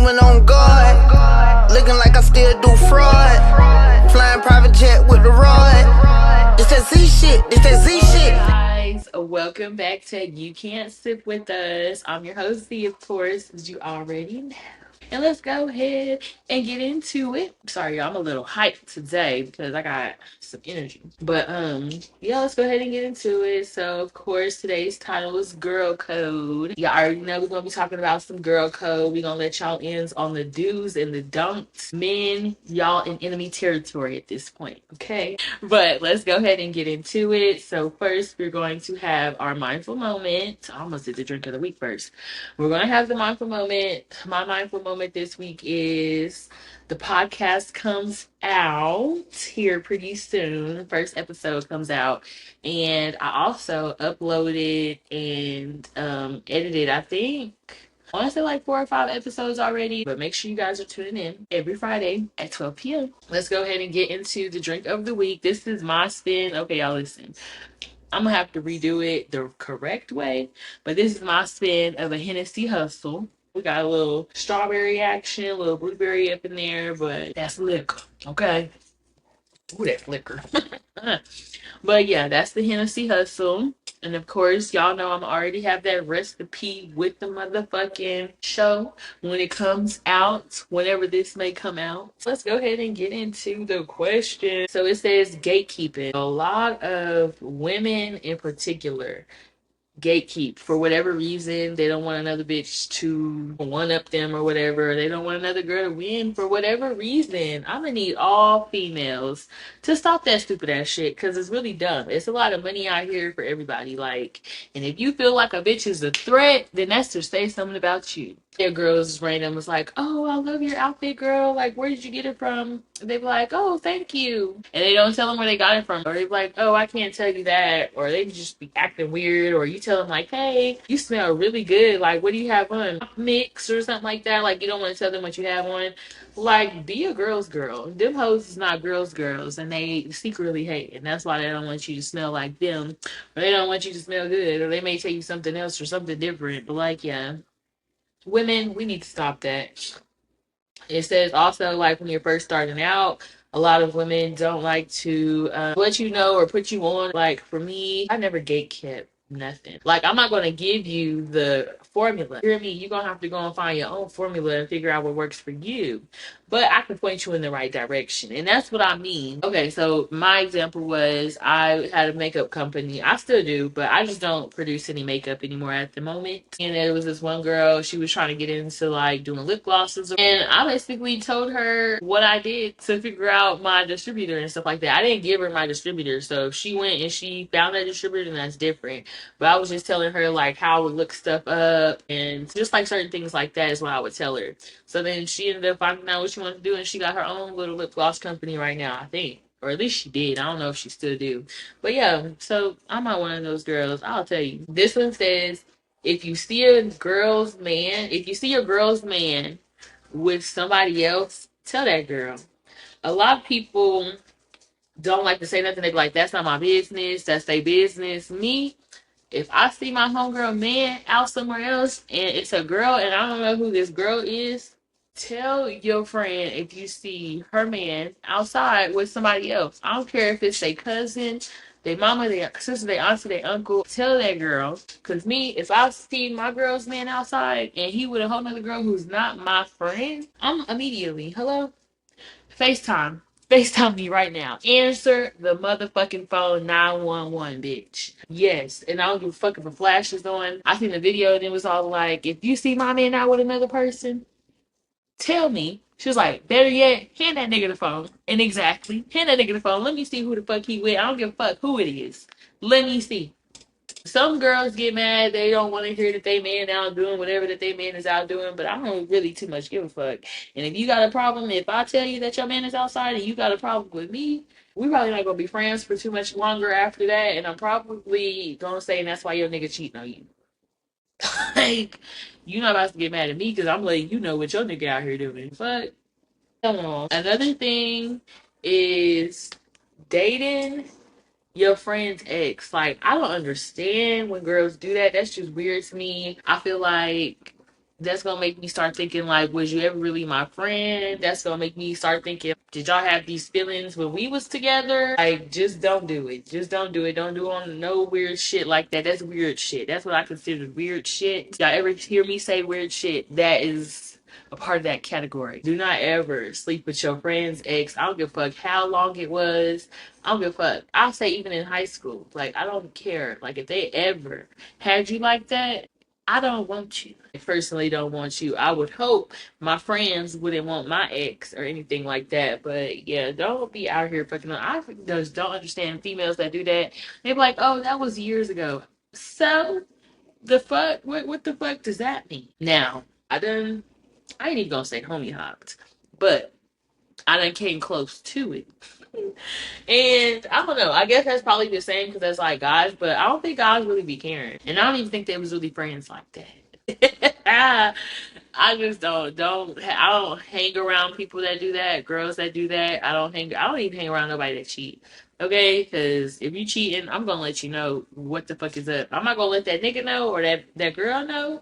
scheming on guard. Looking like I still do fraud. Flying private jet with the rod. It's that Z shit. It's that Z shit. Guys, welcome back to You Can't Sip With Us. I'm your host, Z, of course, as you already know. And let's go ahead and get into it. Sorry, y'all, I'm a little hyped today because I got some energy. But yeah, let's go ahead and get into it. So of course today's title is Girl Code. Y'all already know we're gonna be talking about some girl code. We're gonna let y'all ins on the do's and the don'ts. Men, y'all in enemy territory at this point, okay? But let's go ahead and get into it. So first we're going to have our mindful moment. I almost did the drink of the week first. We're going to have the mindful moment. My mindful moment this week is the podcast comes out here pretty soon. The first episode comes out. And I also uploaded and edited, I want to say like 4 or 5 episodes already, but make sure you guys are tuning in every Friday at 12 p.m. Let's go ahead and get into the drink of the week. This is my spin. Okay, y'all listen. I'm gonna have to redo it the correct way, but this is my spin of a Hennessy Hustle. We got a little strawberry action, a little blueberry up in there, but that's liquor, okay? Ooh, that's liquor. But yeah, that's the Hennessy Hustle. And of course, y'all know I'm already have that recipe with the motherfucking show when it comes out, whenever this may come out. Let's go ahead and get into the question. So it says gatekeeping. A lot of women in particular gatekeep for whatever reason. They don't want another bitch to one up them or whatever. They don't want another girl to win for whatever reason. I'm gonna need all females to stop that stupid ass shit because it's really dumb. It's a lot of money out here for everybody. Like, and if you feel like a bitch is a threat, then that's to say something about you. Their girls random was like, oh, I love your outfit, girl. Like, where did you get it from? They be like, oh, thank you. And they don't tell them where they got it from. Or they be like, oh, I can't tell you that. Or they just be acting weird. Or you tell them like, hey, you smell really good. Like, what do you have on? Mix or something like that. Like, you don't want to tell them what you have on. Like, be a girl's girl. Them hoes is not girls. And they secretly hate. And that's why they don't want you to smell like them. Or they don't want you to smell good. Or they may tell you something else or something different. But like, yeah. Women, we need to stop that. It says also, like, when you're first starting out, a lot of women don't like to let you know or put you on. Like, for me, I never gate kept nothing. Like, I'm not going to give you the formula. You hear me? You're going to have to go and find your own formula and figure out what works for you. But I can point you in the right direction. And that's what I mean. Okay, so my example was I had a makeup company. I still do, but I just don't produce any makeup anymore at the moment. And there was this one girl, she was trying to get into like doing lip glosses. And I basically told her what I did to figure out my distributor and stuff like that. I didn't give her my distributor. So if she went and she found that distributor, then that's different. But I was just telling her like how I would look stuff up and just like certain things like that is what I would tell her. So then she ended up finding out what she wanted to do, and she got her own little lip gloss company right now, I think. Or at least she did. I don't know if she still do. But yeah, so I'm not one of those girls. I'll tell you. This one says, if you see a girl's man, if you see your girl's man with somebody else, tell that girl. A lot of people don't like to say nothing. They be like, that's not my business. That's their business. Me, if I see my homegirl man out somewhere else and it's a girl and I don't know who this girl is, tell your friend if you see her man outside with somebody else. I don't care if it's their cousin, their mama, their sister, their auntie, their uncle. Tell that girl. Because me, if I see my girl's man outside and he with a whole nother girl who's not my friend, I'm immediately, hello? FaceTime. FaceTime me right now. Answer the motherfucking phone 911, bitch. Yes. And I don't give a fuck if a flash is on. I seen the video and it was all like, if you see my man out with another person, tell me. She was like, better yet, hand that nigga the phone. And exactly. Hand that nigga the phone. Let me see who the fuck he with. I don't give a fuck who it is. Let me see. Some girls get mad. They don't want to hear that they man out doing whatever that they man is out doing. But I don't really too much give a fuck. And if you got a problem, if I tell you that your man is outside and you got a problem with me, we probably not gonna be friends for too much longer after that. And I'm probably gonna say, and that's why your nigga cheating on you. Like, you not about to get mad at me because I'm letting you know what your nigga out here doing. Fuck. Another thing is dating your friend's ex. Like, I don't understand when girls do that. That's just weird to me. I feel like That's gonna make me start thinking like, was you ever really my friend? That's gonna make me start thinking, did y'all have these feelings when we was together? Like, just don't do it. Just don't do it. Don't do on no weird shit like that. That's weird shit. That's what I consider weird shit. Y'all ever hear me say weird shit? That is a part of that category. Do not ever sleep with your friend's ex. I don't give a fuck how long it was. I don't give a fuck. I'll say even in high school. Like, I don't care. Like, if they ever had you like that, I don't want you. I personally don't want you. I would hope my friends wouldn't want my ex or anything like that. But yeah, don't be out here fucking. I just don't understand females that do that. They be like, oh, that was years ago. So the fuck? What the fuck does that mean? Now, I ain't even gonna say homie hopped, but I done came close to it. And I don't know. I guess that's probably the same because that's like guys, but I don't think guys really be caring, and I don't even think they was really friends like that. I just I don't hang around people that do that, girls that do that. I don't even hang around nobody that cheat. Okay, because if you cheating, I'm gonna let you know what the fuck is up. I'm not gonna let that nigga know or that girl know.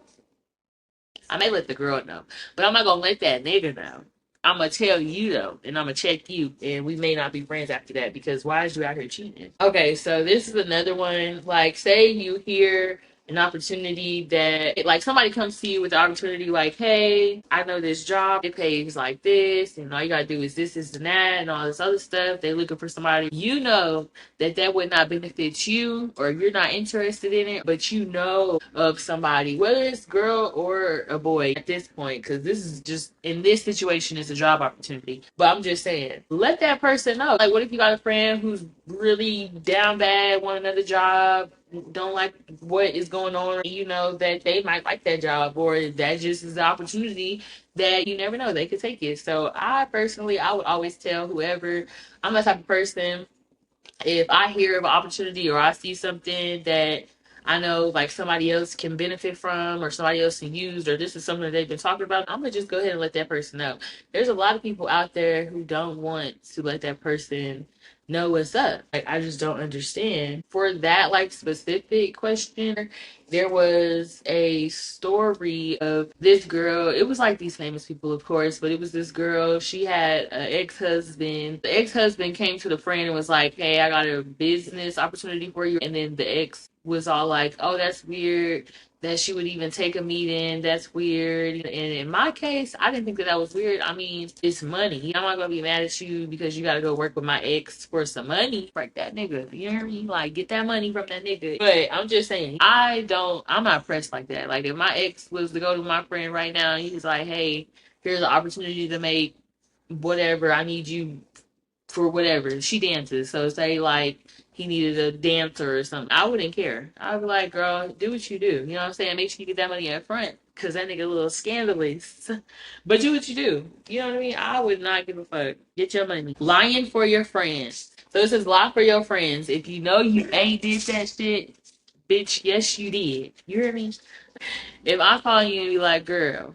I may let the girl know, but I'm not gonna let that nigga know. I'm gonna tell you though, and I'm gonna check you, and we may not be friends after that because why is you out here cheating? Okay, so this is another one. Like, say you hear an opportunity that, like, somebody comes to you with the opportunity, like, hey, I know this job, it pays like this, and all you gotta do is this, and that, and all this other stuff. They're looking for somebody. You know that would not benefit you or you're not interested in it, but you know of somebody, whether it's girl or a boy at this point, because this is just in this situation, it's a job opportunity. But I'm just saying, let that person know. Like, what if you got a friend who's really down bad, want another job, don't like what is going on, you know, that they might like that job, or that just is the opportunity that you never know, they could take it. So I personally, I would always tell whoever, I'm the type of person, if I hear of an opportunity or I see something that I know like somebody else can benefit from or somebody else can use, or this is something that they've been talking about, I'm gonna just go ahead and let that person know. There's a lot of people out there who don't want to let that person know what's up. Like, I just don't understand. For that like specific question, there was a story of this girl. It was like these famous people, of course, but it was this girl. She had an ex-husband. The ex-husband came to the friend and was like, hey, I got a business opportunity for you. And then the ex was all like, oh, that's weird that she would even take a meeting. That's weird. And in my case, I didn't think that was weird. I mean, it's money. I'm not gonna be mad at you because you gotta go work with my ex for some money. Like that nigga. You know what I mean? Like, get that money from that nigga. But I'm just saying, I'm not pressed like that. Like, if my ex was to go to my friend right now and he's like, hey, here's an opportunity to make whatever, I need you for whatever. She dances. So say like he needed a dancer or something. I wouldn't care. I'd be like, girl, do what you do. You know what I'm saying? Make sure you get that money up front. Cause that nigga a little scandalous. But do what you do. You know what I mean? I would not give a fuck. Get your money. Lying for your friends. So it says lie for your friends. If you know you ain't did that shit, bitch, yes you did. You hear me? If I call you and be like, girl,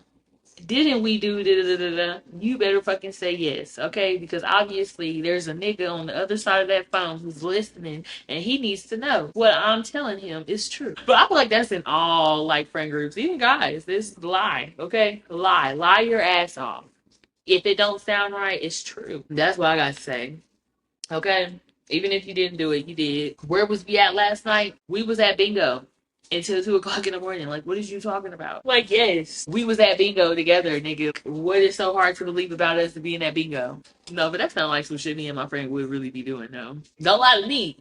didn't we do da da da da? You better fucking say yes, okay? Because obviously there's a nigga on the other side of that phone who's listening, and he needs to know what I'm telling him is true. But I feel like that's in all like friend groups, even guys. This lie, okay? Lie your ass off. If it don't sound right, it's true. That's what I gotta say. Okay? Even if you didn't do it, you did. Where was we at last night? We was at bingo until 2 o'clock in the morning. Like, what is you talking about? Like, yes, we was at bingo together, nigga. What is so hard to believe about us to be in that bingo? No, but that's not like some shit me and my friend would really be doing, though. Don't lie to me,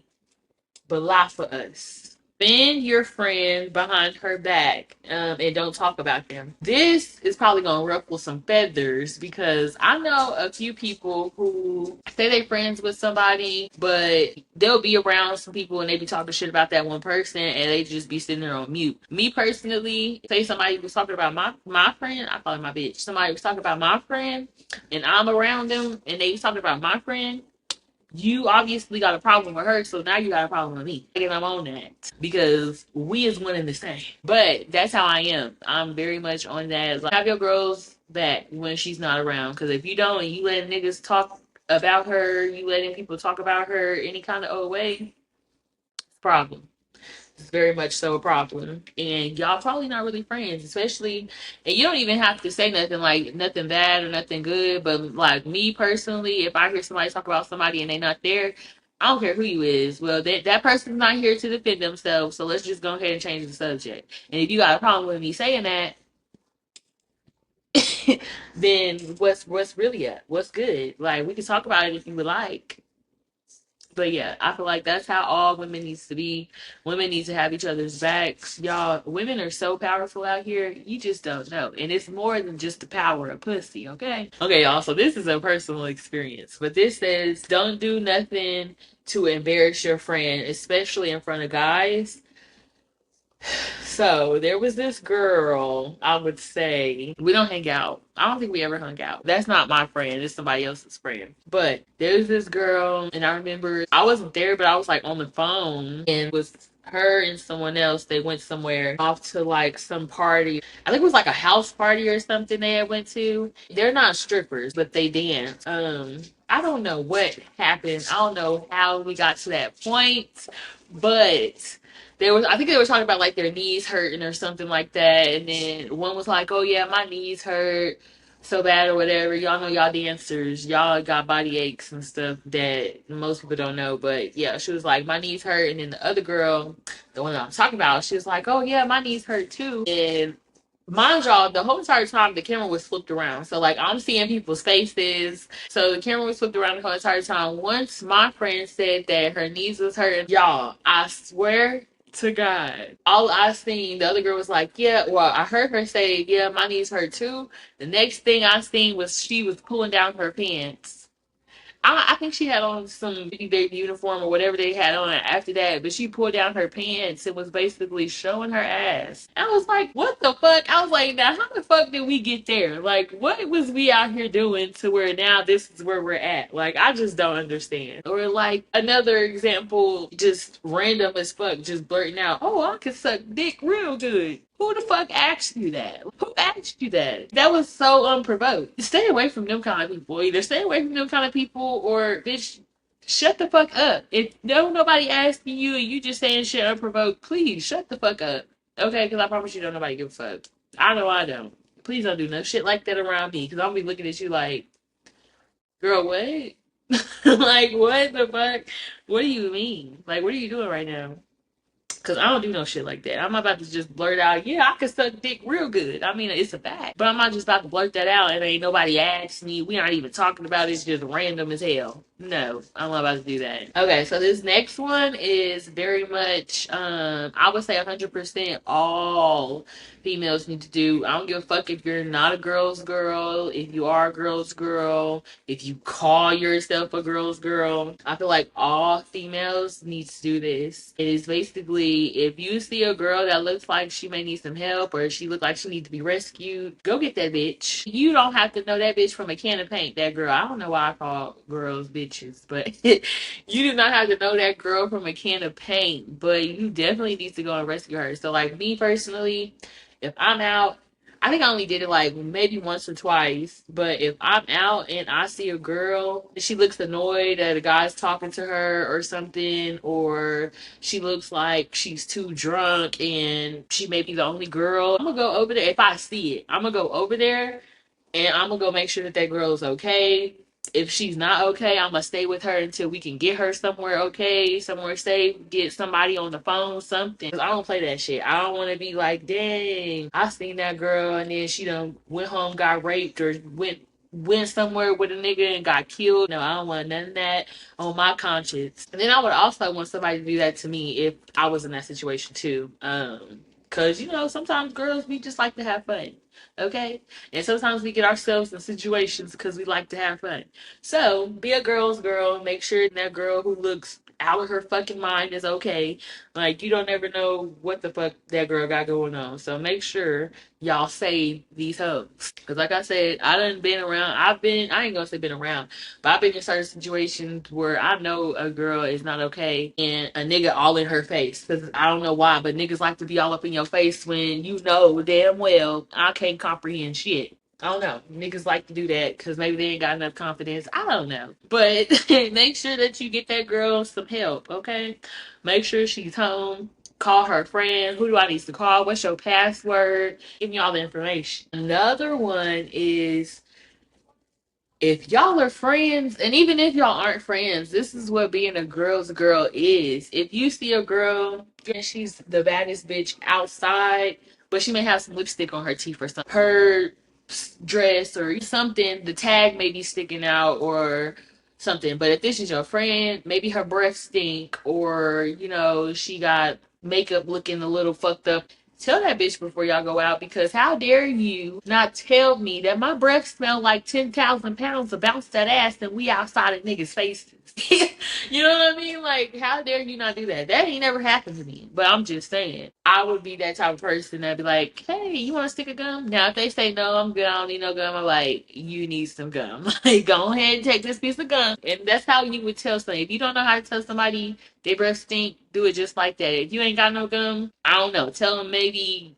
but lie for us. Bend your friend behind her back, and don't talk about them. This is probably gonna ruffle some feathers because I know a few people who say they friends with somebody, but they'll be around some people and they be talking shit about that one person and they just be sitting there on mute. Me personally, say somebody was talking about my friend, I call him my bitch. Somebody was talking about my friend and I'm around them and they was talking about my friend, you obviously got a problem with her, so now you got a problem with me. And I'm on that because we is one and the same. But that's how I am. I'm very much on that. Like, have your girls back when she's not around. Because if you don't, and you let niggas talk about her, you letting people talk about her any kind of old way, problem. It's very much so a problem. And y'all probably not really friends, especially, and you don't even have to say nothing like nothing bad or nothing good, but like me personally, if I hear somebody talk about somebody and they not there, I don't care who you is. Well, that person's not here to defend themselves, so let's just go ahead and change the subject. And if you got a problem with me saying that, then what's really up? What's good? Like we can talk about it if you would like. But yeah, I feel like that's how all women needs to be. Women need to have each other's backs. Y'all, women are so powerful out here. You just don't know. And it's more than just the power of pussy, okay? Okay, y'all, so this is a personal experience. But this says don't do nothing to embarrass your friend, especially in front of guys. So there was this girl, I would say, we don't hang out. I don't think we ever hung out. That's not my friend, it's somebody else's friend. But there's this girl, and I remember I wasn't there, but I was like on the phone, and it was her and someone else. They went somewhere off to like some party. I think it was like a house party or something they had went to. They're not strippers, but they dance. I don't know what happened. I don't know how we got to that point, but there was, I think they were talking about like their knees hurting or something like that, and then one was like, "Oh yeah, my knees hurt so bad or whatever." Y'all know y'all dancers, y'all got body aches and stuff that most people don't know, but yeah, she was like, "My knees hurt," and then the other girl, the one that I'm talking about, she was like, "Oh yeah, my knees hurt too," and mind y'all, the whole entire time the camera was flipped around. So like I'm seeing people's faces. So the camera was flipped around the whole entire time. Once my friend said that her knees was hurting, y'all, I swear to God, all I seen, the other girl was like, "Yeah," well, I heard her say, "Yeah, my knees hurt too." The next thing I seen was she was pulling down her pants. I think she had on some big uniform or whatever they had on after that, but she pulled down her pants and was basically showing her ass. And I was like, what the fuck? I was like, now how the fuck did we get there? Like, what was we out here doing to where now this is where we're at? Like, I just don't understand. Or like another example, just random as fuck, just blurting out, "Oh, I can suck dick real good." Who the fuck asked you that? Who asked you that? That was so unprovoked. Stay away from them kind of people. Either stay away from them kind of people or bitch, shut the fuck up. If no nobody asking you and you just saying shit unprovoked, please shut the fuck up. Okay, because I promise you don't nobody give a fuck. I know I don't. Please don't do no shit like that around me because I'll be looking at you like, girl, what? Like, what the fuck? What do you mean? Like, what are you doing right now? Cause I don't do no shit like that. I'm not about to just blurt out, "Yeah, I can suck dick real good." I mean, it's a fact. But I'm not just about to blurt that out and ain't nobody asked me. We aren't even talking about it. It's just random as hell. No, I'm not about to do that. Okay, so this next one is very much, I would say 100% all females need to do. I don't give a fuck if you're not a girl's girl, if you are a girl's girl, if you call yourself a girl's girl. I feel like all females need to do this. It is basically if you see a girl that looks like she may need some help or she looks like she needs to be rescued, go get that bitch. You don't have to know that bitch from a can of paint. That girl, I don't know why I call girls bitches, but you do not have to know that girl from a can of paint, but you definitely need to go and rescue her. So like me personally, if I'm out, I think I only did it like maybe once or twice, but if I'm out and I see a girl, she looks annoyed that a guy's talking to her or something, or she looks like she's too drunk and she may be the only girl, I'm gonna go over there. If I see it, I'm gonna go over there and I'm gonna go make sure that that girl is okay. If she's not okay, I'm gonna stay with her until we can get her somewhere okay, somewhere safe, get somebody on the phone, something. 'Cause I don't play that shit. I don't want to be like, dang, I seen that girl and then she done went home, got raped, or went somewhere with a nigga and got killed. No, I don't want none of that on my conscience. And then I would also want somebody to do that to me if I was in that situation too. Cause you know sometimes girls we just like to have fun, okay? And sometimes we get ourselves in situations because we like to have fun. So be a girl's girl. Make sure that girl who looks out of her fucking mind is okay. Like you don't ever know what the fuck that girl got going on. So make sure y'all save these hoes. Cause like I said, I done been around. I ain't gonna say been around, but I've been in certain situations where I know a girl is not okay and a nigga all in her face. Cause I don't know why, but niggas like to be all up in your face when you know damn well I can't comprehend shit. I don't know. Niggas like to do that because maybe they ain't got enough confidence. I don't know. But make sure that you get that girl some help, okay? Make sure she's home. Call her friend. Who do I need to call? What's your password? Give me all the information. Another one is, if y'all are friends, and even if y'all aren't friends, this is what being a girl's girl is. If you see a girl and she's the baddest bitch outside, but she may have some lipstick on her teeth or something, her dress or something, the tag may be sticking out or something. But if this is your friend, maybe her breath stink, or she got makeup looking a little fucked up. Tell that bitch before y'all go out, because how dare you not tell me that my breath smell like 10,000 pounds of bounce that ass and we outside of niggas' faces. You know what I mean? Like, how dare you not do that? That ain't never happened to me. But I'm just saying, I would be that type of person that'd be like, hey, you want to stick a gum? Now, if they say no, I'm good, I don't need no gum, I'm like, you need some gum. Like, go ahead and take this piece of gum. And that's how you would tell somebody. If you don't know how to tell somebody they breath stink, do it just like that. If you ain't got no gum, I don't know. Tell them maybe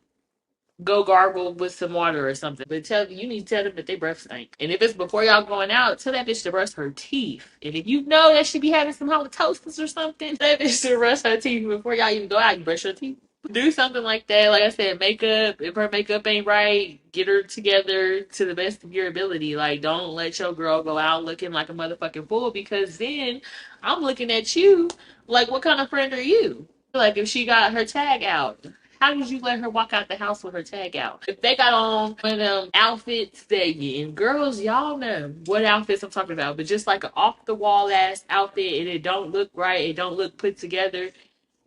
go gargle with some water or something. But you need to tell them that they breath stink. And if it's before y'all going out, tell that bitch to brush her teeth. And if you know that she be having some halitosis or something, tell that bitch to brush her teeth before y'all even go out. You brush your teeth. Do something like that. Like I said, makeup. If her makeup ain't right, get her together to the best of your ability. Like, don't let your girl go out looking like a motherfucking fool, because then I'm looking at you like, what kind of friend are you? Like, if she got her tag out, how did you let her walk out the house with her tag out? If they got on one of them outfits that and girls, y'all know what outfits I'm talking about, but just like an off the wall ass outfit and it don't look right, it don't look put together.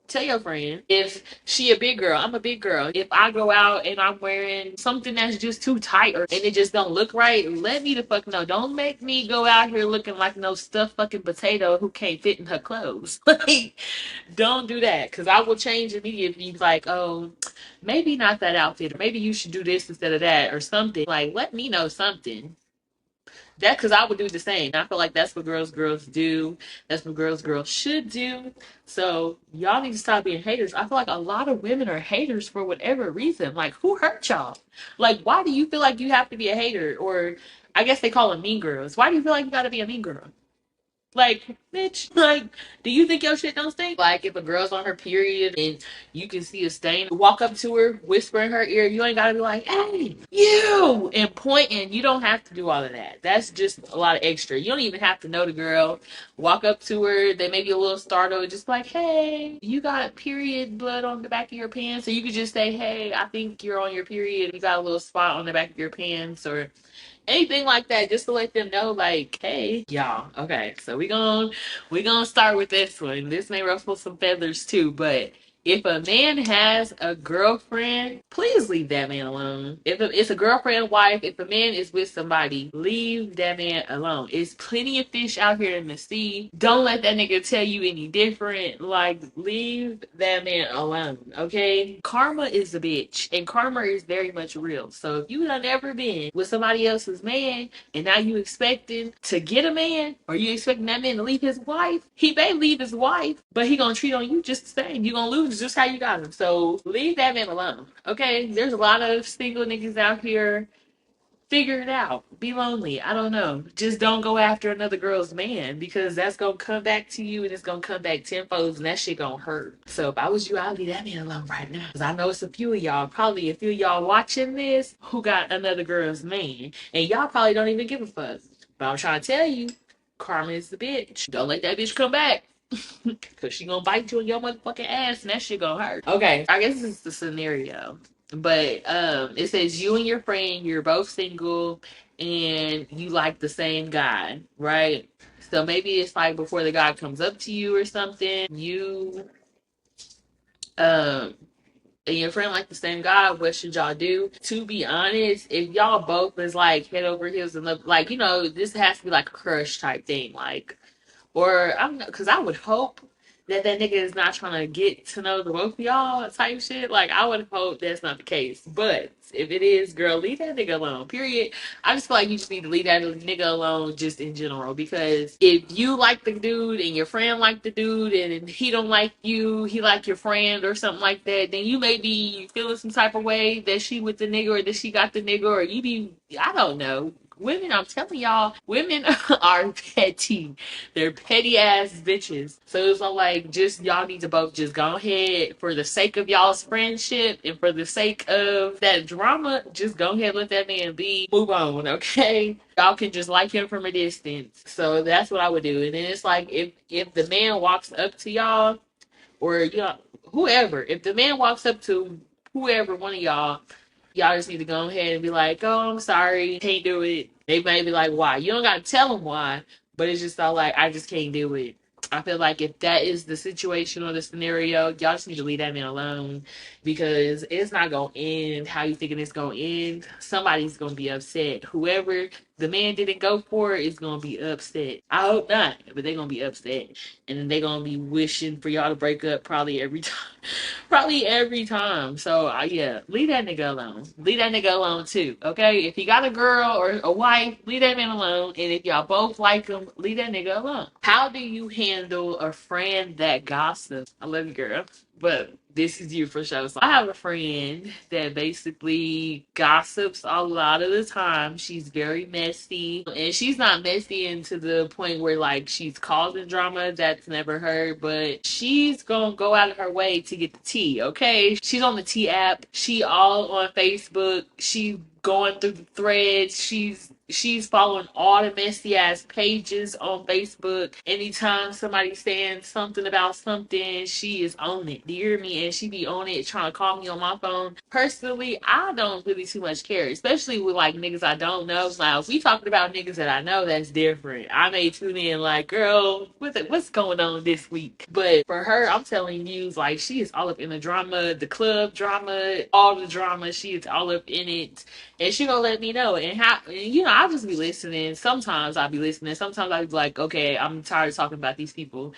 Tell your friend. If she a big girl, I'm a big girl. If I go out and I'm wearing something that's just too tight and it just don't look right, let me the fuck know. Don't make me go out here looking like no stuffed fucking potato who can't fit in her clothes. Like, don't do that, because I will change immediately. Like, oh, maybe not that outfit, or maybe you should do this instead of that, or something. Like, let me know something. That, because I would do the same. I feel like that's what girls do. That's what girls should do. So y'all need to stop being haters. I feel like a lot of women are haters for whatever reason. Like, who hurt y'all? Like, why do you feel like you have to be a hater? Or I guess they call them mean girls. Why do you feel like you got to be a mean girl? Like, bitch, like, do you think your shit don't stink? Like, if a girl's on her period and you can see a stain, walk up to her, whisper in her ear. You ain't gotta be like, hey, you, and pointing. You don't have to do all of that. That's just a lot of extra. You don't even have to know the girl. Walk up to her. They may be a little startled, just like, hey, you got period blood on the back of your pants. So you could just say, hey, I think you're on your period. You got a little spot on the back of your pants, or anything like that, just to let them know, like, hey, y'all. Okay, so we gonna start with this one. This may ruffle some feathers too, but if a man has a girlfriend, please leave that man alone. If it's a girlfriend, wife, if a man is with somebody, leave that man alone. It's plenty of fish out here in the sea. Don't let that nigga tell you any different. Like, leave that man alone, okay? Karma is a bitch, and karma is very much real. So if you done ever been with somebody else's man, and now you expecting to get a man, or you expecting that man to leave his wife, he may leave his wife, but he gonna treat on you just the same. You gonna lose just how you got him. So leave that man alone, okay? There's a lot of single niggas out here. Figure it out. Be lonely. I don't know. Just don't go after another girl's man, because that's gonna come back to you and it's gonna come back tenfold, and that shit gonna hurt. So if I was you, I'd leave that man alone right now. Because I know it's a few of y'all, probably a few of y'all watching this, who got another girl's man. And y'all probably don't even give a fuck. But I'm trying to tell you, karma is the bitch. Don't let that bitch come back. Because she gonna bite you in your motherfucking ass, and that shit gonna hurt. Okay, I guess this is the scenario. But it says you and your friend, you're both single and you like the same guy, right? So maybe it's like before the guy comes up to you or something, you um and your friend like the same guy, what should y'all do? To be honest, if y'all both is like head over heels and love, like, this has to be like a crush type thing, like, or I'm not, because I would hope that nigga is not trying to get to know the both of y'all type shit. Like, I would hope that's not the case. But if it is, girl, leave that nigga alone. Period. I just feel like you just need to leave that nigga alone, just in general. Because if you like the dude and your friend like the dude and he don't like you, he like your friend or something like that, then you may be feeling some type of way that she with the nigga, or that she got the nigga, or you be, I don't know, women, I'm telling y'all, women are petty. They're petty ass bitches. So it's all like, just y'all need to both just go ahead, for the sake of y'all's friendship and for the sake of that drama, just go ahead, let that man be, move on, okay? Y'all can just like him from a distance. So that's what I would do. And then it's like, if the man walks up to y'all, or whoever, if the man walks up to whoever, one of y'all just need to go ahead and be like, oh, I'm sorry, can't do it. They may be like, why? You don't got to tell them why, but it's just all like, I just can't do it. I feel like if that is the situation or the scenario, y'all just need to leave that man alone, because it's not going to end how you thinking it's going to end. Somebody's going to be upset. Whoever the man didn't go for is going to be upset. I hope not, but they're going to be upset. And then they're going to be wishing for y'all to break up probably every time. Probably every time. So yeah, leave that nigga alone. Leave that nigga alone too. Okay, if you got a girl or a wife, leave that man alone. And if y'all both like him, leave that nigga alone. How do you handle a friend that gossips? I love you, girl, but this is you for sure. So I have a friend that basically gossips a lot of the time. She's very messy, and she's not messy into the point where like she's causing drama. That's never her, but she's gonna go out of her way to get the tea. Okay, she's on the tea app. She all on Facebook. She going through the threads. She's following all the messy ass pages on Facebook. Anytime somebody's saying something about something, she is on it. Do you hear me? And she be on it, trying to call me on my phone. Personally, I don't really too much care, especially with like niggas I don't know. Now, if we talking about niggas that I know, that's different. I may tune in like, girl, what's going on this week? But for her, I'm telling you, like, she is all up in the drama, the club drama, all the drama. She is all up in it. And she gonna let me know. And I'll just be listening. Sometimes I'll be listening. Sometimes I'll be like, okay, I'm tired of talking about these people.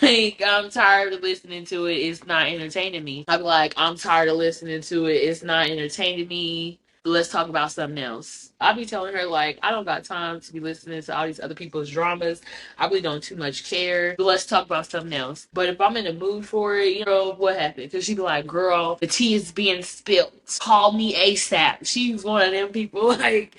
Like, I'm tired of listening to it. It's not entertaining me. I'll be like, I'm tired of listening to it. It's not entertaining me. Let's talk about something else. I'll be telling her, like, I don't got time to be listening to all these other people's dramas. I really don't too much care. But let's talk about something else. But if I'm in the mood for it, what happened? Because she be like, girl, the tea is being spilt. Call me ASAP. She's one of them people, like,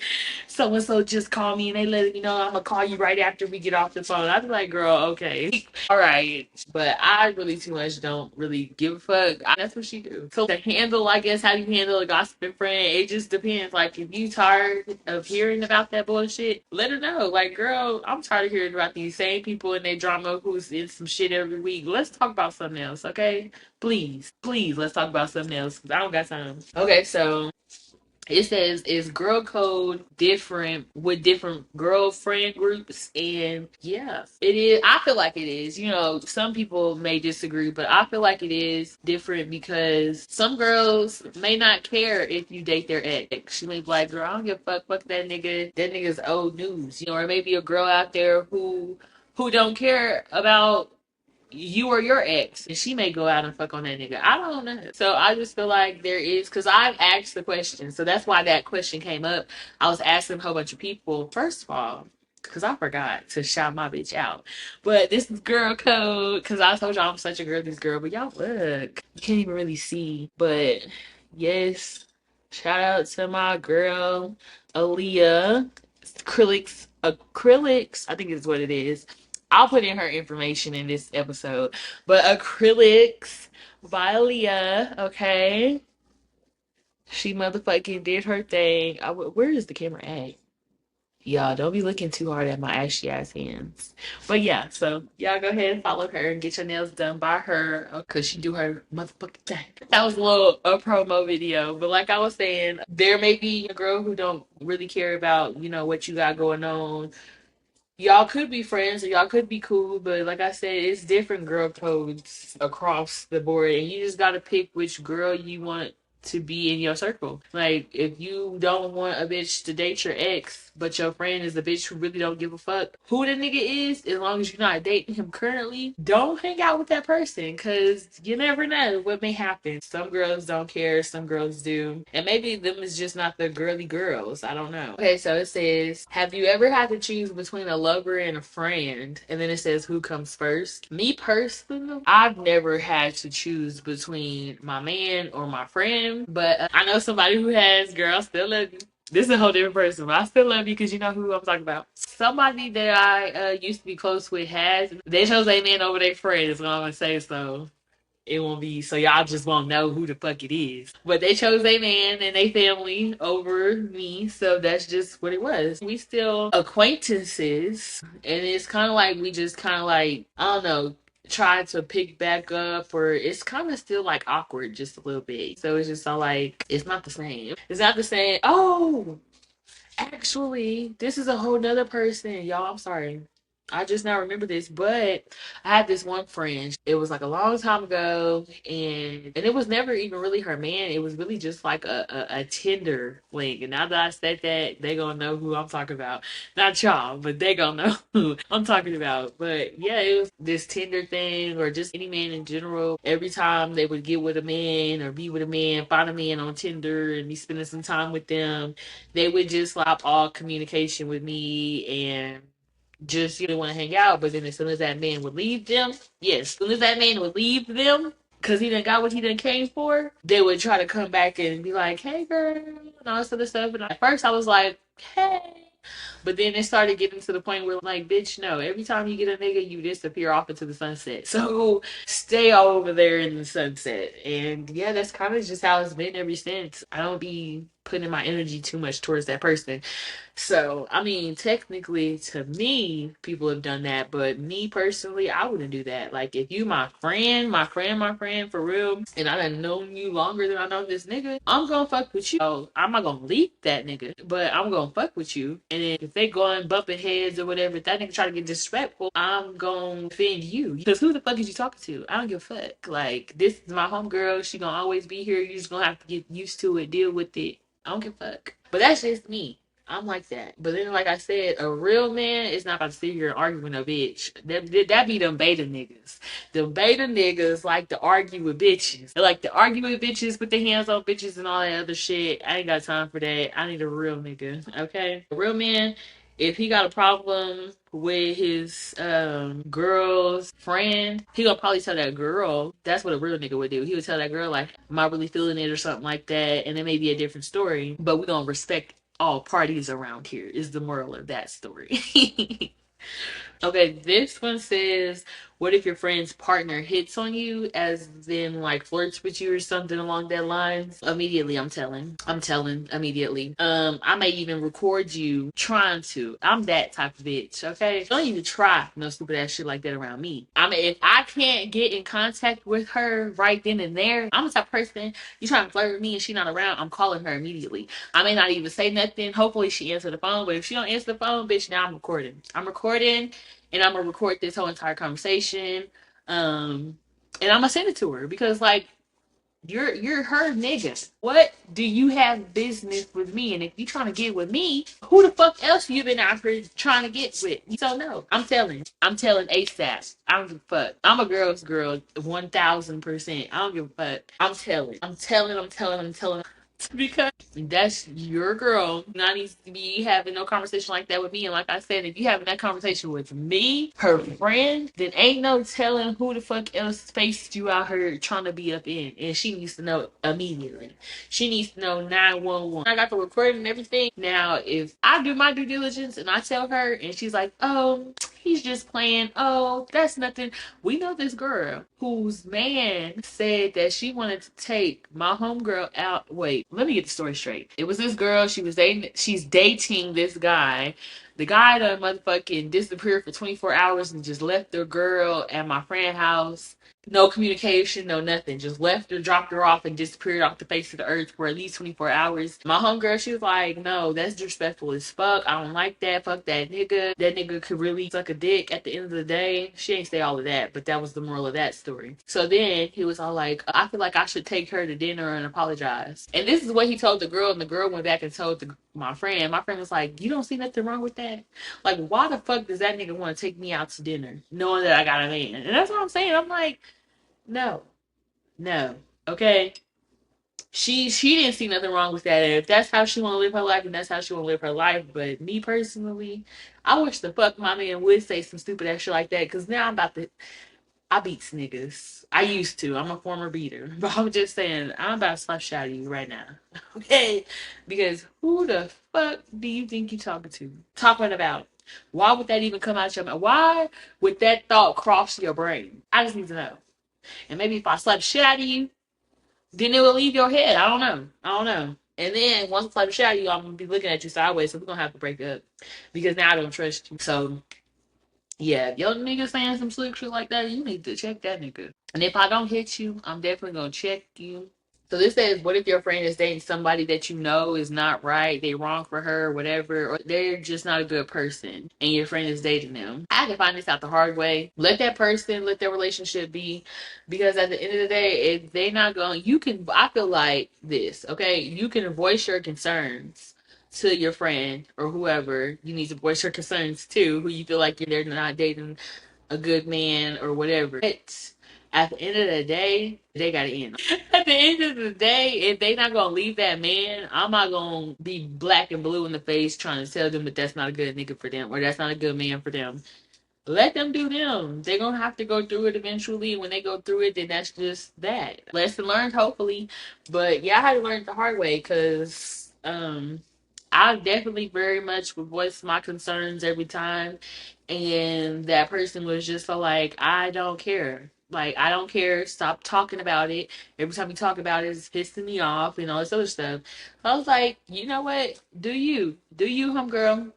so and so just call me and they let me know I'm going to call you right after we get off the phone. I'd be like, girl, okay. All right. But I really too much don't really give a fuck. That's what she do. So to handle, I guess, how you handle a gossiping friend, it just depends. Like, if you tired of hearing about that bullshit, let her know. Like, girl, I'm tired of hearing about these same people and their drama who's in some shit every week. Let's talk about something else, okay? Please, let's talk about something else, because I don't got time. Okay, so it says, is girl code different with different girlfriend groups? And yeah, it is. I feel like it is. Some people may disagree, but I feel like it is different, because some girls may not care if you date their ex. She may be like, girl, I don't give a fuck that nigga. That nigga's old news. Or maybe a girl out there who don't care about you or your ex, and she may go out and fuck on that nigga. I don't know. So I just feel like there is, because I've asked the question, so that's why that question came up. I was asking a whole bunch of people. First of all, because I forgot to shout my bitch out, but this is girl code, because I told y'all I'm such a girlies girl, but y'all look, you can't even really see, but yes, shout out to my girl Aaliyah. Acrylics, I think is what it is. I'll put in her information in this episode. But Acrylics by Aaliyah, okay? She motherfucking did her thing. Where is the camera at? Y'all, don't be looking too hard at my ashy ass hands. But yeah, so y'all go ahead and follow her and get your nails done by her, because she do her motherfucking thing. That was a promo video. But like I was saying, there may be a girl who don't really care about, what you got going on. Y'all could be friends or y'all could be cool, but like I said, it's different girl codes across the board, and you just gotta pick which girl you want to be in your circle. Like, if you don't want a bitch to date your ex, but your friend is a bitch who really don't give a fuck who the nigga is, as long as you're not dating him currently, don't hang out with that person, because you never know what may happen. Some girls don't care, some girls do, and maybe them is just not the girly girls. I don't know. Okay, so it says, have you ever had to choose between a lover and a friend? And then it says, who comes first? Me personally, I've never had to choose between my man or my friend, but I know somebody who has. Girl, still love you. This is a whole different person. But I still love you because you know who I'm talking about. Somebody that I used to be close with has they chose a man over their friend. Is what I'm gonna say. So it won't be so y'all just won't know who the fuck it is. But they chose a man and a family over me, so that's just what it was. We still acquaintances, and it's kind of like we just kind of like I don't know. Try to pick back up, or it's kind of still like awkward just a little bit. So it's just so like it's not the same. It's not the same. Oh, actually, this is a whole nother person, y'all. I'm sorry. I just now remember this, but I had this one friend. It was like a long time ago, and it was never even really her man. It was really just like a Tinder link. And now that I said that, they gonna know who I'm talking about. Not y'all, but they gonna know who I'm talking about. But yeah, it was this Tinder thing, or just any man in general. Every time they would get with a man or be with a man, find a man on Tinder and be spending some time with them, they would just stop all communication with me and just want to hang out. But then as soon as that man would leave them, yes, as soon as that man would leave them, because he done got what he done came for, they would try to come back and be like, hey girl, and all this other stuff. And at first I was like, hey. But then it started getting to the point where, like, bitch, no. Every time you get a nigga, you disappear off into the sunset. So stay all over there in the sunset. And yeah, that's kind of just how it's been ever since. I don't be putting my energy too much towards that person. So, I mean, technically, to me, people have done that, but me personally, I wouldn't do that. Like, if you my friend, for real, and I done known you longer than I know this nigga, I'm gonna fuck with you. So, I'm not gonna leave that nigga, but I'm gonna fuck with you. And then if they going bumping heads or whatever, if that nigga try to get disrespectful, I'm gonna offend you. Because who the fuck is you talking to? I don't give a fuck. Like, this is my homegirl. She gonna always be here. You just gonna have to get used to it, deal with it. I don't give a fuck. But that's just me. I'm like that. But then, like I said, a real man is not about to sit here and argue with a bitch. That be them beta niggas. The beta niggas like to argue with bitches. They like to argue with bitches, put their hands on bitches and all that other shit. I ain't got time for that. I need a real nigga, okay? A real man, if he got a problem with his girl's friend, he gonna probably tell that girl. That's what a real nigga would do. He would tell that girl, like, am I really feeling it or something like that, and it may be a different story, but we gonna respect all parties around here is the moral of that story. Okay, this one says, what if your friend's partner hits on you, as in like flirts with you or something along that lines? Immediately, I'm telling. Immediately. I may even record you trying to. I'm that type of bitch, okay? Don't even try no stupid ass shit like that around me. I mean, if I can't get in contact with her right then and there, I'm the type of person, you trying to flirt with me and she not around, I'm calling her immediately. I may not even say nothing. Hopefully she answer the phone, but if she don't answer the phone, bitch, now I'm recording. And I'm gonna record this whole entire conversation. And I'm gonna send it to her because, like, you're her nigga. What do you have business with me? And if you trying to get with me, who the fuck else you been out here trying to get with? So no, I'm telling ASAP. I don't give a fuck. I'm a girl's girl, 1000%. I don't give a fuck. I'm telling. Because that's your girl. Not needs to be having no conversation like that with me. And like I said, if you having that conversation with me, her friend, then ain't no telling who the fuck else faced you out here trying to be up in. And she needs to know immediately. She needs to know 911. I got the recording and everything. Now, if I do my due diligence and I tell her and she's like, oh, he's just playing. Oh, that's nothing. We know this girl whose man said that she wanted to take my homegirl out. Wait, let me get the story straight. It was this girl, she's dating this guy. The guy done motherfucking disappeared for 24 hours and just left the girl at my friend's house. No communication, no nothing. Just left her, dropped her off, and disappeared off the face of the earth for at least 24 hours. My homegirl, she was like, no, that's disrespectful as fuck. I don't like that. Fuck that nigga. That nigga could really suck a dick at the end of the day. She ain't say all of that, but that was the moral of that story. So then he was all like, I feel like I should take her to dinner and apologize. And this is what he told the girl, and the girl went back and told my friend. My friend was like, you don't see nothing wrong with that? Like, why the fuck does that nigga want to take me out to dinner knowing that I got a man? And that's what I'm saying. I'm like, no, no. Okay. She didn't see nothing wrong with that. And if that's how she want to live her life, and that's how she want to live her life. But me personally, I wish the fuck my man would say some stupid ass shit like that. Cause now I'm about to. I beats niggas. I used to. I'm a former beater. But I'm just saying, I'm about to slap shot at you right now. Okay? Because who the fuck do you think you talking to? Talking about? Why would that even come out your mouth? Why would that thought cross your brain? I just need to know. And maybe if I slap shit out of you, then it will leave your head. I don't know. I don't know. And then once I slap shit out of you, I'm gonna be looking at you sideways, so we're gonna have to break up. Because now I don't trust you. So yeah, if your nigga saying some slick shit like that, you need to check that nigga. And if I don't hit you, I'm definitely gonna check you. So this says, what if your friend is dating somebody that you know is not right, they wrong for her, or whatever, or they're just not a good person, and your friend is dating them? I had to find this out the hard way. Let that person, let their relationship be, because at the end of the day, if they not going, you can. I feel like this, okay? You can voice your concerns to your friend or whoever you need to voice your concerns to, who you feel like they're not dating a good man or whatever. But at the end of the day, they gotta end. At the end of the day, if they not gonna leave that man, I'm not gonna be black and blue in the face trying to tell them that that's not a good nigga for them or that's not a good man for them. Let them do them. They're gonna have to go through it eventually. When they go through it, then that's just that. Lesson learned, hopefully. But yeah, I had to learn it the hard way because I definitely very much would voice my concerns every time. And that person was just so like, I don't care. Like, I don't care. Stop talking about it. Every time you talk about it, it's pissing me off and all this other stuff. I was like, you know what? Do you? Do you, homegirl?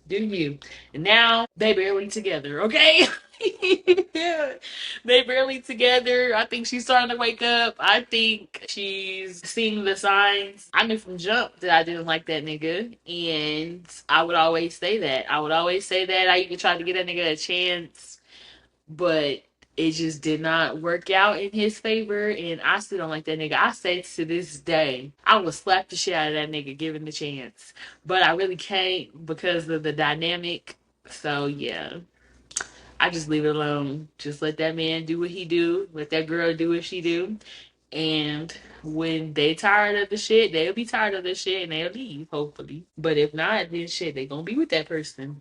Do you? And now they barely together, okay? They barely together. I think she's starting to wake up. I think she's seeing the signs. I knew from jump that I didn't like that nigga. And I would always say that. I would always say that. I even tried to get that nigga a chance, but it just did not work out in his favor, and I still don't like that nigga. I say to this day, I would slap the shit out of that nigga given the chance, but I really can't because of the dynamic. So yeah, I just leave it alone. Just let that man do what he do. Let that girl do what she do, and when they tired of the shit, they'll be tired of the shit and they'll leave, hopefully. But if not, then shit, they gonna be with that person.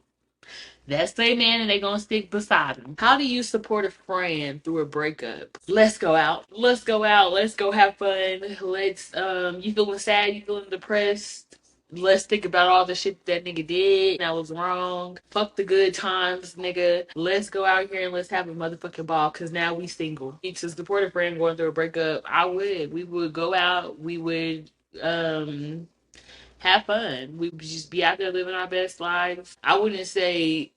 That's their man and they gonna stick beside him. How do you support a friend through a breakup? Let's go out. Let's go out. Let's go have fun. Let's you feeling sad, you feeling depressed. Let's think about all the shit that nigga did that was wrong. Fuck the good times, nigga. Let's go out here and let's have a motherfucking ball because now we single. To support a friend going through a breakup, I would. We would go out. We would have fun. We would just be out there living our best lives. I wouldn't say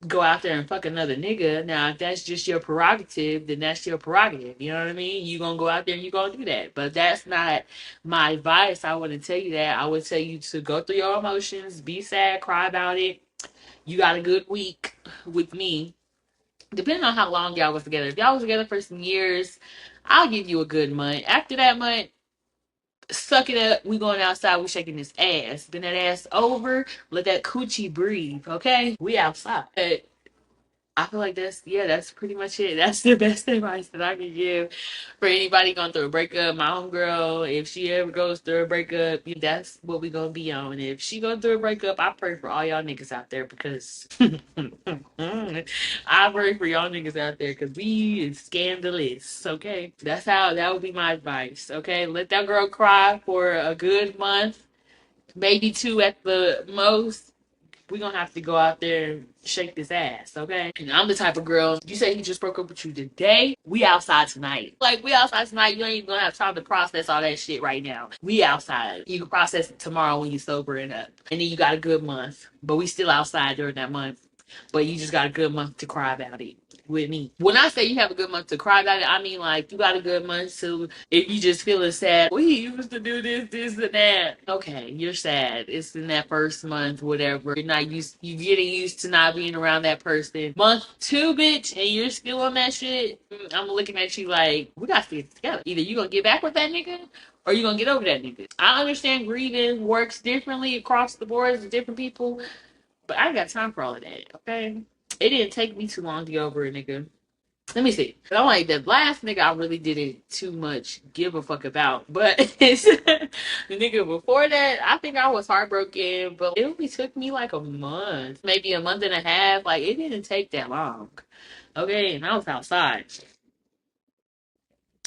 go out there and fuck another nigga. Now, if that's just your prerogative, then that's your prerogative. You know what I mean? You gonna go out there and you gonna do that. But that's not my advice. I wouldn't tell you that. I would tell you to go through your emotions, be sad, cry about it. You got a good week with me. Depending on how long y'all was together. If y'all was together for some years, I'll give you a good month. After that month, suck it up. We going outside. We shaking this ass. Bend that ass over. Let that coochie breathe. Okay? We outside. I feel like that's pretty much it. That's the best advice that I can give for anybody going through a breakup. My homegirl, if she ever goes through a breakup, that's what we gonna be on. If she goes through a breakup, I pray for all y'all niggas out there because I pray for y'all niggas out there because we is scandalous. Okay, that would be my advice. Okay, let that girl cry for a good month, maybe two at the most. We're gonna have to go out there and shake this ass, okay? And I'm the type of girl, you say he just broke up with you today, we outside tonight. Like, we outside tonight, you ain't even gonna have time to process all that shit right now. We outside. You can process it tomorrow when you're sobering up. And then you got a good month. But we still outside during that month. But you just got a good month to cry about it with me. When I say you have a good month to cry about it, I mean like you got a good month to if you just feeling sad. We used to do this, and that. Okay, you're sad. It's in that first month, whatever. You getting used to not being around that person. Month two, bitch, and you're still on that shit. I'm looking at you like we got to get together. Either you gonna get back with that nigga or you gonna get over that nigga. I understand grieving works differently across the board with different people. But I ain't got time for all of that, okay? It didn't take me too long to get over a nigga. Let me see. I'm like, the last nigga I really didn't too much give a fuck about. But the nigga before that, I think I was heartbroken. But it only took me like a month, maybe a month and a half. Like, it didn't take that long. Okay. And I was outside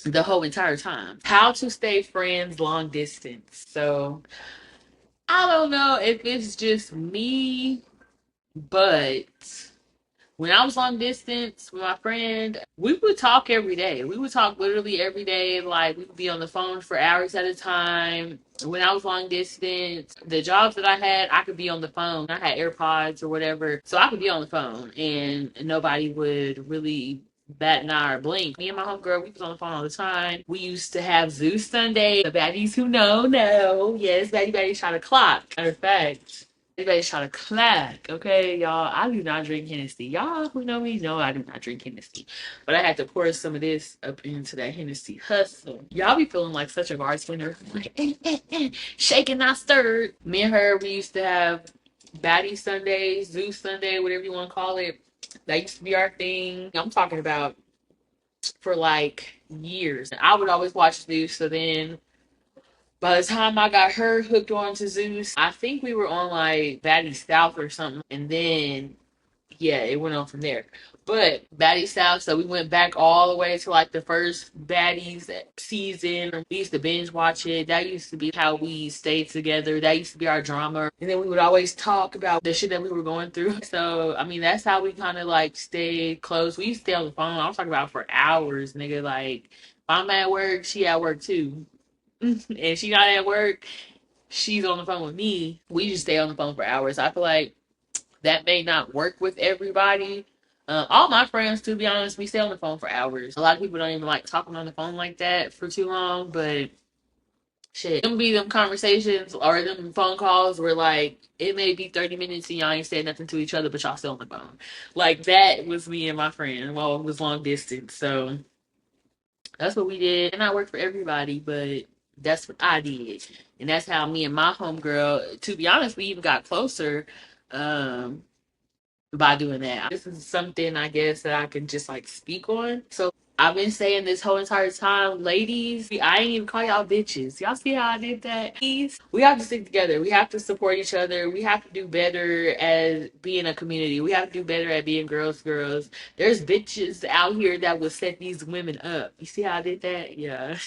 the whole entire time. How to stay friends long distance. So I don't know if it's just me, but when I was long distance with my friend, we would talk every day. We would talk literally every day. Like, we would be on the phone for hours at a time. When I was long distance, the jobs that I had, I could be on the phone. I had AirPods or whatever. So I could be on the phone and nobody would really bat an eye or blink. Me and my homegirl, we was on the phone all the time. We used to have Zoo Sunday. The baddies who know. Yes, baddie shot a clock. Matter of fact. Everybody's trying to clack, okay, y'all. I do not drink Hennessy. Y'all who know me know I do not drink Hennessy. But I had to pour some of this up into that Hennessy hustle. Y'all be feeling like such a bartender. Like, shaking, not stirred. Me and her, we used to have Baddie Sundays, Zoo Sunday, whatever you want to call it. That used to be our thing. I'm talking about for like years. I would always watch Zeus, so then by the time I got her hooked on to Zeus, I think we were on like Batty South or something. And then, yeah, it went on from there. But Batty South, so we went back all the way to like the first Baddies season. We used to binge watch it. That used to be how we stayed together. That used to be our drama. And then we would always talk about the shit that we were going through. So, I mean, that's how we kind of like stayed close. We used to stay on the phone. I was talking about for hours, nigga. Like, if I'm at work, she at work too. And she not at work, she's on the phone with me. We just stay on the phone for hours. I feel like that may not work with everybody. All my friends, to be honest, we stay on the phone for hours. A lot of people don't even like talking on the phone like that for too long, but shit. Them be them conversations or them phone calls where like it may be 30 minutes and y'all ain't said nothing to each other, but y'all still on the phone. Like that was me and my friend while it was long distance. So that's what we did. And I worked for everybody, but that's what I did. And that's how me and my homegirl, to be honest, we even got closer um by doing that. This is something I guess that I can just like speak on. So I've been saying this whole entire time, ladies, I ain't even call y'all bitches. Y'all see how I did that? Please, we have to stick together. We have to support each other. We have to do better as being a community. We have to do better at being girls. There's bitches out here that will set these women up. You see how I did that? Yeah.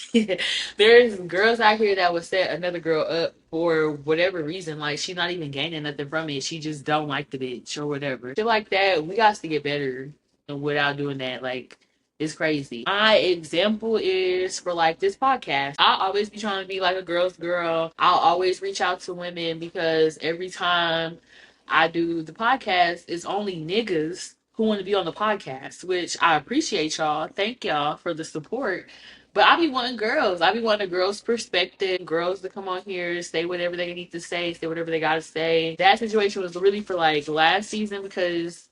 There's girls out here that would set another girl up for whatever reason. Like, she's not even gaining nothing from it. She just don't like the bitch or whatever. Shit like that, we got to get better without doing that. Like, it's crazy. My example is for like this podcast. I'll always be trying to be like a girl's girl. I'll always reach out to women because every time I do the podcast, it's only niggas who want to be on the podcast, which I appreciate y'all. Thank y'all for the support. But I be wanting girls. I be wanting a girl's perspective. Girls to come on here, say whatever they need to say whatever they gotta say. That situation was really for like last season because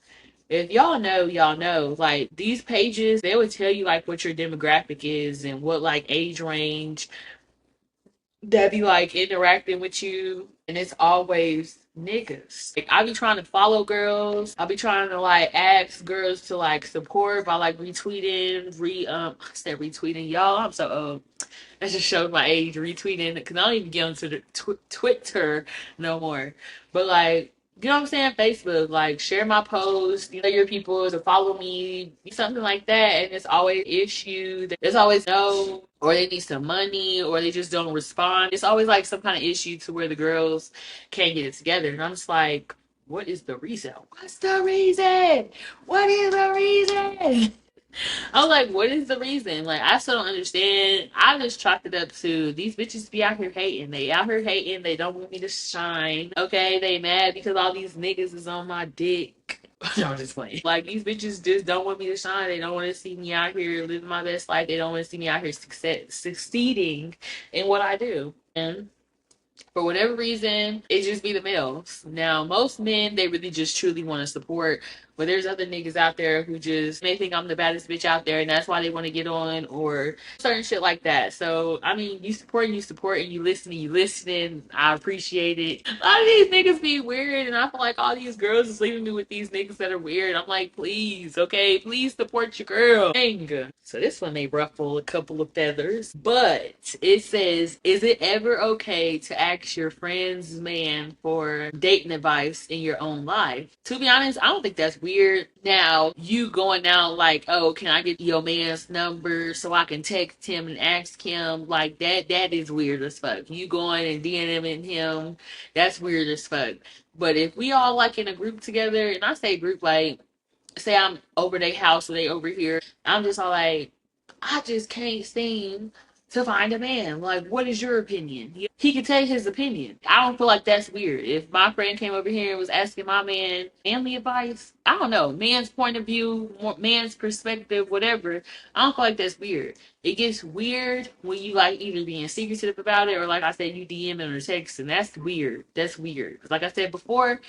if y'all know, y'all know. Like these pages, they would tell you like what your demographic is and what like age range that be like interacting with you, and it's always niggas. Like I be trying to follow girls. I be trying to like ask girls to like support by like retweeting, I said retweeting, y'all. I'm so old. That just showed my age. Retweeting because I don't even get onto the Twitter no more. But like, you know what I'm saying? Facebook, like share my post, you know, your people to follow me, something like that. And it's always issue. There's always no, or they need some money, or they just don't respond. It's always like some kind of issue to where the girls can't get it together. And I'm just like, what is the reason? What's the reason? What is the reason? I was like, what is the reason? Like, I still don't understand. I just chalked it up to these bitches be out here hating. They out here hating. They don't want me to shine. Okay, they mad because all these niggas is on my dick. No, I'm just playing. Like, these bitches just don't want me to shine. They don't want to see me out here living my best life. They don't want to see me out here succeeding in what I do. And For whatever reason, it just be the males. Now, most men, they really just truly want to support, but there's other niggas out there who just, they think I'm the baddest bitch out there, and that's why they want to get on, or certain shit like that. So, I mean, you support, and you listening. I appreciate it. A lot of these niggas be weird, and I feel like all these girls is leaving me with these niggas that are weird. I'm like, please, okay, please support your girl. Dang. So this one may ruffle a couple of feathers, but it says, is it ever okay to ask your friend's man for dating advice in your own life? To be honest, I don't think that's weird. Now, you going out like, oh, can I get your man's number so I can text him and ask him, like that is weird as fuck. You going and DMing him, that's weird as fuck. But if we all like in a group together, and I say group like, say I'm over their house or they over here, I'm just all like, I just can't seem to find a man. Like, what is your opinion? He can tell his opinion. I don't feel like that's weird. If my friend came over here and was asking my man family advice, I don't know, man's point of view, man's perspective, whatever, I don't feel like that's weird. It gets weird when you like either being secretive about it or like I said, you DMing or texting. That's weird. That's weird. Like I said before,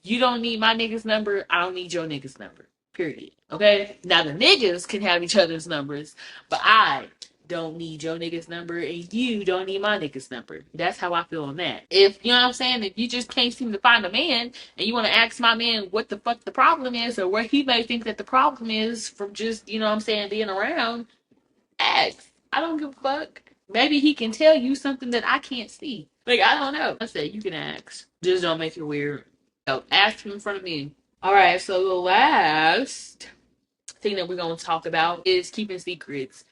you don't need my nigga's number. I don't need your nigga's number. Period. Okay? Now the niggas can have each other's numbers, but I don't need your nigga's number and you don't need my nigga's number. That's how I feel on that. If you know what I'm saying, if you just can't seem to find a man and you want to ask my man what the fuck the problem is or what he may think that the problem is from just, you know what I'm saying, being around, ask. I don't give a fuck. Maybe he can tell you something that I can't see. Like, I don't know. I said, you can ask. Just don't make it weird. So, ask him in front of me. All right, so the last thing that we're going to talk about is keeping secrets.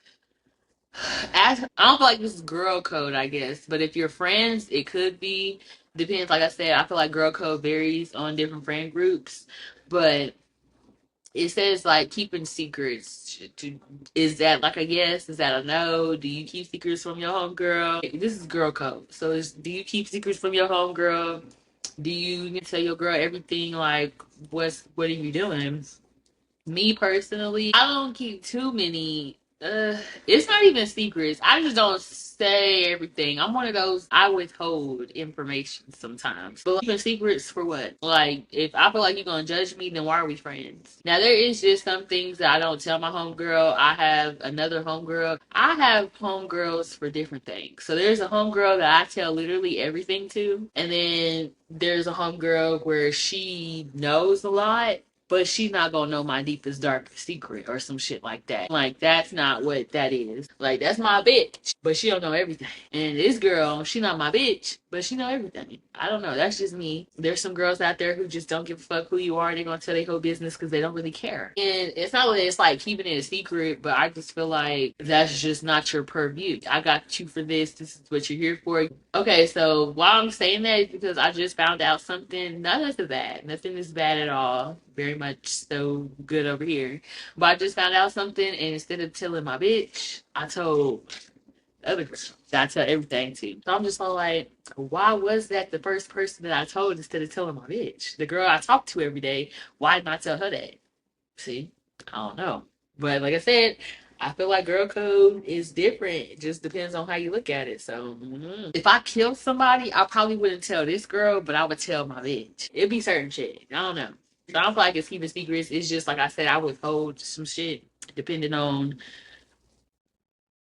I don't feel like this is girl code, I guess, but if you're friends, it could be. Depends. Like I said, I feel like girl code varies on different friend groups, but it says like keeping secrets. Is that like a yes? Is that a no? Do you keep secrets from your homegirl? This is girl code. So do you keep secrets from your homegirl? Do you tell your girl everything? Like what are you doing? Me personally, I don't keep too many. It's not even secrets. I just don't say everything. I'm one of those. I withhold information sometimes. But like, keeping secrets for what? Like, if I feel like you're gonna judge me, then why are we friends? Now there is just some things that I don't tell my homegirl. I have another homegirl. I have homegirls for different things. So there's a homegirl that I tell literally everything to, and then there's a homegirl where she knows a lot, but she's not gonna know my deepest darkest secret or some shit like that. Like, that's not what that is. Like, that's my bitch, but she don't know everything. And this girl, she not my bitch, but she know everything. I don't know. That's just me. There's some girls out there who just don't give a fuck who you are. They're gonna tell their whole business because they don't really care. And it's not that it's like keeping it a secret, but I just feel like that's just not your purview. I got you for this. This is what you're here for. Okay, so why I'm saying that is because I just found out something. None of it's bad. Nothing is bad at all. Very much so good over here. But I just found out something, and instead of telling my bitch, I told the other girl that I tell everything to. So I'm just all like, why was that the first person that I told instead of telling my bitch? The girl I talk to every day, why didn't I tell her that? See? I don't know. But like I said, I feel like girl code is different. It just depends on how you look at it. So, if I kill somebody, I probably wouldn't tell this girl, but I would tell my bitch. It'd be certain shit. I don't know. So I don't feel like it's keeping secrets. It's just like I said, I withhold some shit depending on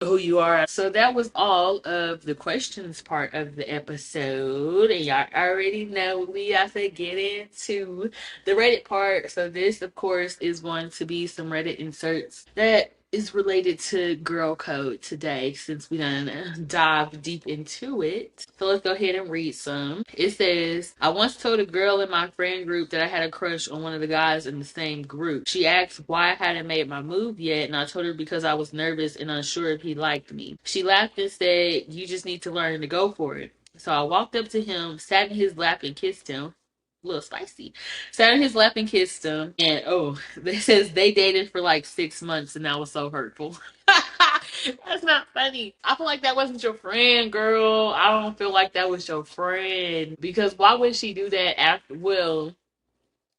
who you are. So that was all of the questions part of the episode. And y'all already know we have to get into the Reddit part. So this, of course, is going to be some Reddit inserts that is related to girl code today, since we done dive deep into it. So let's go ahead and read some. It says, I once told a girl in my friend group that I had a crush on one of the guys in the same group. She asked why I hadn't made my move yet, and I told her because I was nervous and unsure if he liked me. She laughed and said, you just need to learn to go for it. So I walked up to him, sat in his lap and kissed him. A little spicy. Sat in his lap and kissed him. And it says they dated for like 6 months, and that was so hurtful. That's not funny. I feel like that wasn't your friend, girl. I don't feel like that was your friend. Because why would she do that after? Well,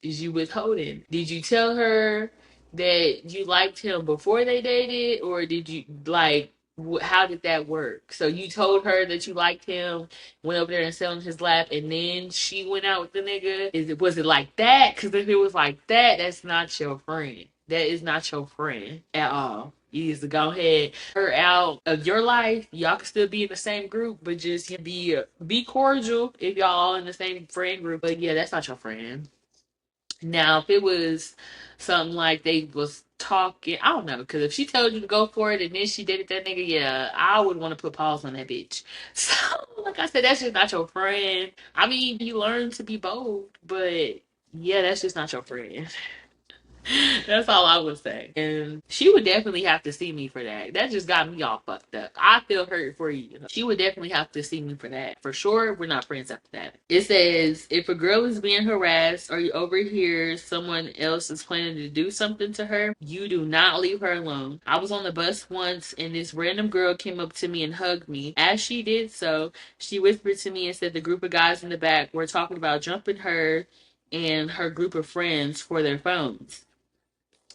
is you withholding? Did you tell her that you liked him before they dated? Or did you, like, How did that work? So you told her that you liked him, went over there and sat on his lap, and then she went out with the nigga. Was it like that? Because if it was like that, that's not your friend. That is not your friend at all. You need to go ahead, her out of your life. Y'all can still be in the same group, but just be cordial if y'all all in the same friend group. But yeah, that's not your friend. Now, if it was something like they was talking, I don't know, because if she told you to go for it and then she did it, that nigga, yeah, I would want to put pause on that bitch. So, like I said, that's just not your friend. I mean, you learn to be bold, but yeah, that's just not your friend. That's all I would say. And she would definitely have to see me for that. That just got me all fucked up. I feel hurt for you. She would definitely have to see me for that. For sure, we're not friends after that. It says, if a girl is being harassed or you overhear someone else is planning to do something to her, you do not leave her alone. I was on the bus once and this random girl came up to me and hugged me. As she did so, she whispered to me and said the group of guys in the back were talking about jumping her and her group of friends for their phones.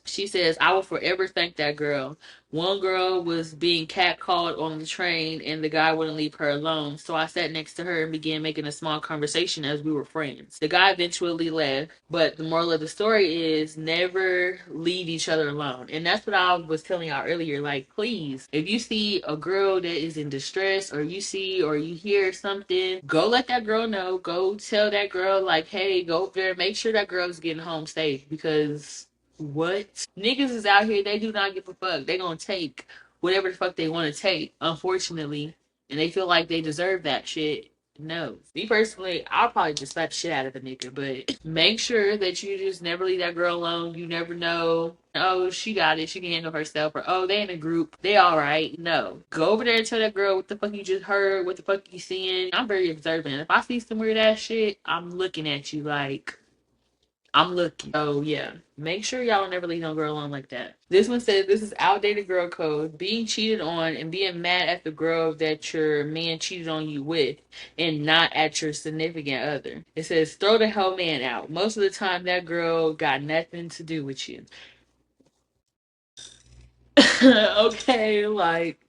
She says, I will forever thank that girl. One girl was being catcalled on the train and the guy wouldn't leave her alone. So I sat next to her and began making a small conversation as we were friends. The guy eventually left, but the moral of the story is never leave each other alone. And that's what I was telling y'all earlier. Like, please, if you see a girl that is in distress or you see or you hear something, go let that girl know. Go tell that girl, like, hey, go there, make sure that girl's getting home safe because what? Niggas is out here, they do not give a fuck. They gonna take whatever the fuck they want to take, unfortunately. And they feel like they deserve that shit. No. Me personally, I'll probably just slap the shit out of a nigga, but make sure that you just never leave that girl alone. You never know. Oh, she got it. She can handle herself. Or, oh, they in a group. They all right. No. Go over there and tell that girl what the fuck you just heard, what the fuck you seeing. I'm very observant. If I see some weird ass shit, I'm looking at you like, I'm looking. Oh yeah. Make sure y'all don't ever leave no girl alone like that. This one says this is outdated girl code. Being cheated on and being mad at the girl that your man cheated on you with and not at your significant other. It says throw the hell man out. Most of the time that girl got nothing to do with you. Okay, like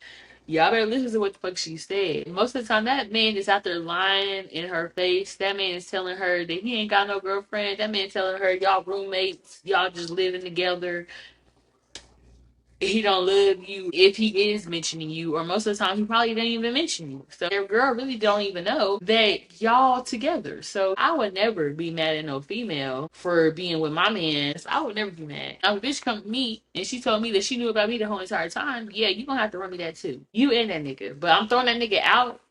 y'all better listen to what the fuck she said. Most of the time, that man is out there lying in her face. That man is telling her that he ain't got no girlfriend. That man telling her y'all roommates, y'all just living together. He don't love you if he is mentioning you, or most of the time he probably didn't even mention you. So their girl really don't even know that y'all together. So I would never be mad at no female for being with my man. So I would never be mad. Now, if a bitch come to me and she told me that she knew about me the whole entire time, yeah, you gonna have to run me that too. You and that nigga. But I'm throwing that nigga out,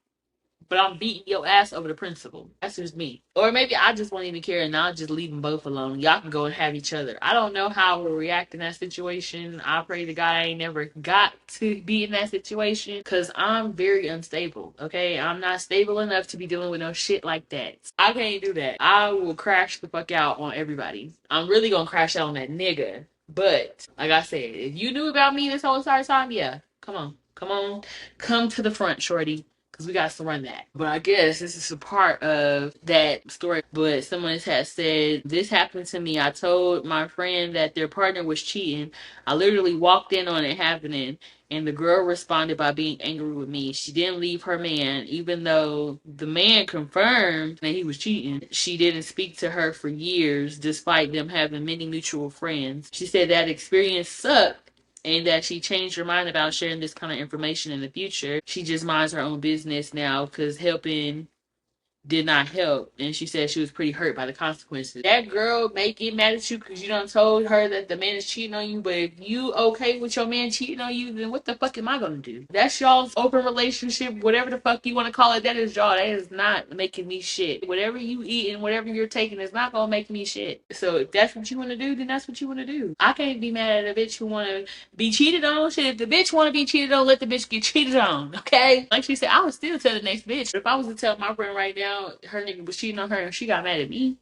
but I'm beating your ass over the principle. That's just me. Or maybe I just won't even care and I'll just leave them both alone. Y'all can go and have each other. I don't know how I will react in that situation. I pray to God I ain't never got to be in that situation because I'm very unstable. Okay? I'm not stable enough to be dealing with no shit like that. I can't do that. I will crash the fuck out on everybody. I'm really gonna crash out on that nigga. But, like I said, if you knew about me this whole entire time, yeah, come on. Come on. Come to the front, shorty, because we got to run that. But I guess this is a part of that story. But someone has said, this happened to me. I told my friend that their partner was cheating. I literally walked in on it happening, and the girl responded by being angry with me. She didn't leave her man, even though the man confirmed that he was cheating. She didn't speak to her for years, despite them having many mutual friends. She said that experience sucked and that she changed her mind about sharing this kind of information in the future. She just minds her own business now because helping did not help, and she said she was pretty hurt by the consequences. That girl may get mad at you because you done told her that the man is cheating on you, but if you okay with your man cheating on you, then what the fuck am I gonna do? That's y'all's open relationship, whatever the fuck you want to call it. That is y'all. That is not making me shit. Whatever you eat and whatever you're taking is not gonna make me shit. So if that's what you want to do, then that's what you want to do. I can't be mad at a bitch who want to be cheated on. Shit, if the bitch want to be cheated on, let the bitch get cheated on. Okay? Like she said, I would still tell the next bitch. If I was to tell my friend right now her nigga was cheating on her and she got mad at me,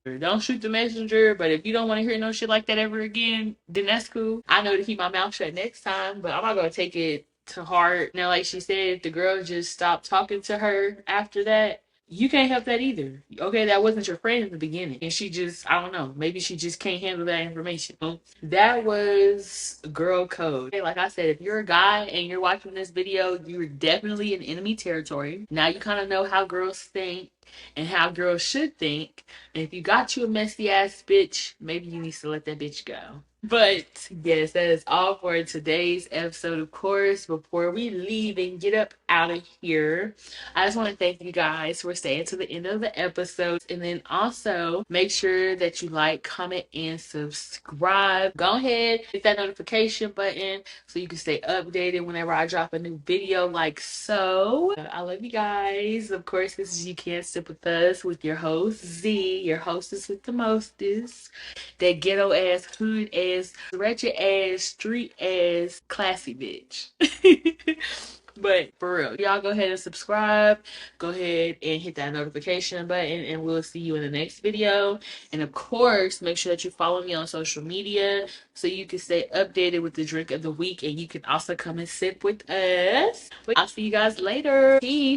don't shoot the messenger. But if you don't want to hear no shit like that ever again, then that's cool. I know to keep my mouth shut next time, but I'm not gonna take it to heart. Now, like she said, the girl just stopped talking to her after that. You can't help that either. Okay, that wasn't your friend in the beginning. And she just, I don't know, maybe she just can't handle that information. That was girl code. Okay, like I said, if you're a guy and you're watching this video, you're definitely in enemy territory. Now you kind of know how girls think and how girls should think. And if you got you a messy ass bitch, maybe you need to let that bitch go. But yes, that is all for today's episode. Of course, before we leave and get up out of here, I just want to thank you guys for staying to the end of the episode. And then also make sure that you like, comment, and subscribe. Go ahead, hit that notification button so you can stay updated whenever I drop a new video, like so. I love you guys. Of course, this is You Can't Sip With Us with your host, Z, your hostess with the mostest. That ghetto ass, hood ass, ratchet ass, street ass, classy bitch. But for real, y'all go ahead and subscribe. Go ahead and hit that notification button, and we'll see you in the next video. And of course, make sure that you follow me on social media so you can stay updated with the drink of the week, and you can also come and sip with us. But I'll see you guys later. Peace.